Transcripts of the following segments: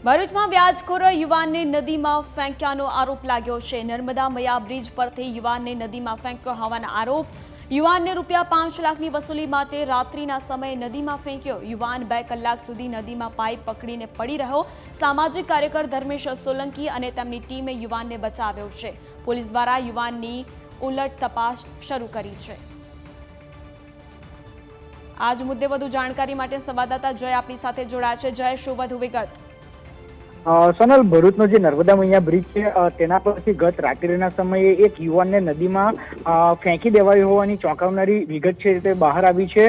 ભરૂચમાં વ્યાજખોરો યુવાનને નદીમાં ફેંક્યાનો આરોપ લાગ્યો છે। નર્મદા મયા બ્રિજ પરથી યુવાનને નદીમાં ફેંક્યો હોવાના આરોપ। યુવાનને ₹5 લાખની વસૂલી માટે રાત્રિના સમયે નદીમાં ફેંક્યો। યુવાન 2 કલાક સુધી નદીમાં પાઇપ પકડીને પડી રહ્યો। સામાજિક કાર્યકર ધર્મેશ સોલંકી અને તેમની ટીમે યુવાનને બચાવ્યો છે। પોલીસ દ્વારા યુવાનની ઉલટ તપાસ શરૂ કરી છે। આજ મુદ્દે વધુ જાણકારી માટે સંવાદદાતા જય આપણી સાથે જોડાયા છે। જય, શું વધુ વિગત? સોનલ, ભરૂચનો જે નર્મદા મૈયા બ્રિજ છે તેના પરથી ગત રાત્રિના સમયે એક યુવાનને નદીમાં ફેંકી દેવાયો હોવાની ચોંકાવનારી વિગત છે તે બહાર આવી છે।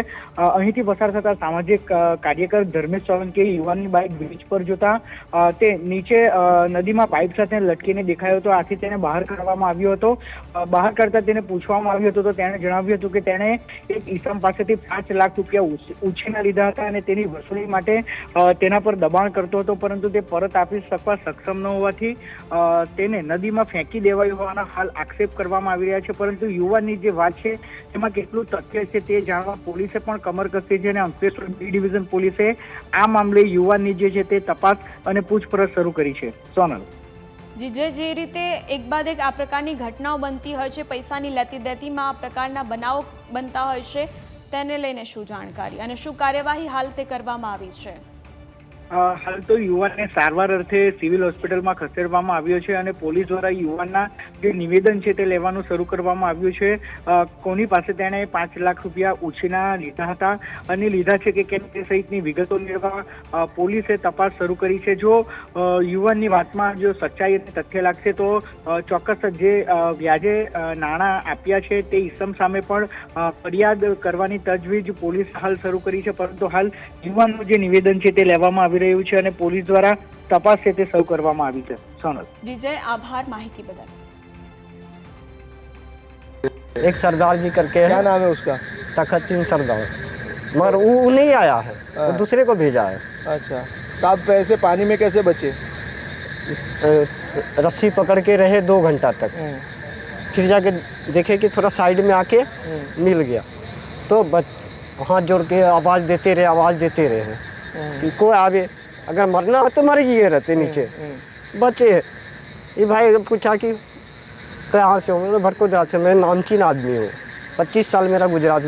અહીંથી પસાર થતા સામાજિક કાર્યકર ધર્મેશ સોલંકીએ યુવાનની બાઇક બ્રિજ પર જોતા તે નીચે નદીમાં પાઇપ સાથે લટકીને દેખાયો હતો। આથી તેને બહાર કાઢવામાં આવ્યો હતો। બહાર કાઢતા તેને પૂછવામાં આવ્યું હતું તો તેણે જણાવ્યું હતું કે તેણે એક ઈસમ પાસેથી ₹5 લાખ ઉછીના લીધા હતા અને તેની વસૂલી માટે તેના પર દબાણ કરતો હતો, પરંતુ તે પરત આપી શકવા સક્ષમ ન હોવાથી તેને નદીમાં ફેંકી દેવાયો હોવાના હાલ આક્ષેપ કરવામાં આવી રહ્યા છે। પરંતુ યુવાનની જે વાત છે તેમાં કેટલું તથ્ય છે તે જાણવા પોલીસે પણ કમર કસી છે અને અંકલેશ્વર બી ડિવિઝન પોલીસે આ મામલે યુવાનની જે છે તે તપાસ અને પૂછપરછ શરૂ કરી છે। સોનલ જે રીતે એક બાદ એક આ પ્રકારની ઘટનાઓ બનતી હોય છે, પૈસાની લેતી દેતીમાં આ પ્રકારના બનાવો બનતા હોય છે, તેને લઈને શું જાણકારી અને શું કાર્યવાહી હાલ તે કરવામાં આવી છે? હાલ તો યુવાનને સારવાર અર્થે સિવિલ હોસ્પિટલમાં ખસેડવામાં આવ્યો છે અને પોલીસ દ્વારા યુવાનના જે નિવેદન છે તે લેવાનું શરૂ કરવામાં આવ્યું છે। કોની પાસે તેણે ₹5 લાખ ઉછીના લીધા હતા અને લીધા છે કે કેમ તે સહિતની વિગતો મેળવવા પોલીસે તપાસ શરૂ કરી છે। જો યુવાનની વાતમાં જો સચ્ચાઈ અને તથ્ય લાગશે તો ચોક્કસ જે વ્યાજે નાણાં આપ્યા છે તે ઈસમ સામે પણ ફરિયાદ કરવાની તજવીજ પોલીસ હાલ શરૂ કરી છે। પરંતુ હાલ યુવાનનું જે નિવેદન છે તે લેવામાં આવી રહ્યું છે અને પોલીસ દ્વારા તપાસ છે તે શરૂ કરવામાં આવી છે। સોનલ જી જય, आभार माहिती बदल। एक सरदार जी करके है। क्या नाम है उसका? तखत सिंह सरदार, मगर वो नहीं आया है, वो दूसरे को भेजा है। अच्छा, तो आप पैसे पानी में कैसे बचे? रस्सी पकड़ के रहे 2 घंटा तक, फिर जाके देखे कि थोड़ा साइड में आके मिल गया तो हाथ जोड़ के आवाज़ देते रहे कि कोई आवे, अगर मरना हो तो मर गए रहते नीचे, बचे। ये भाई पूछा कि कहाँ से हो? भरकोदरा से। मैं नामचीन आदमी हूँ, 25 साल मेरा गुजरात में।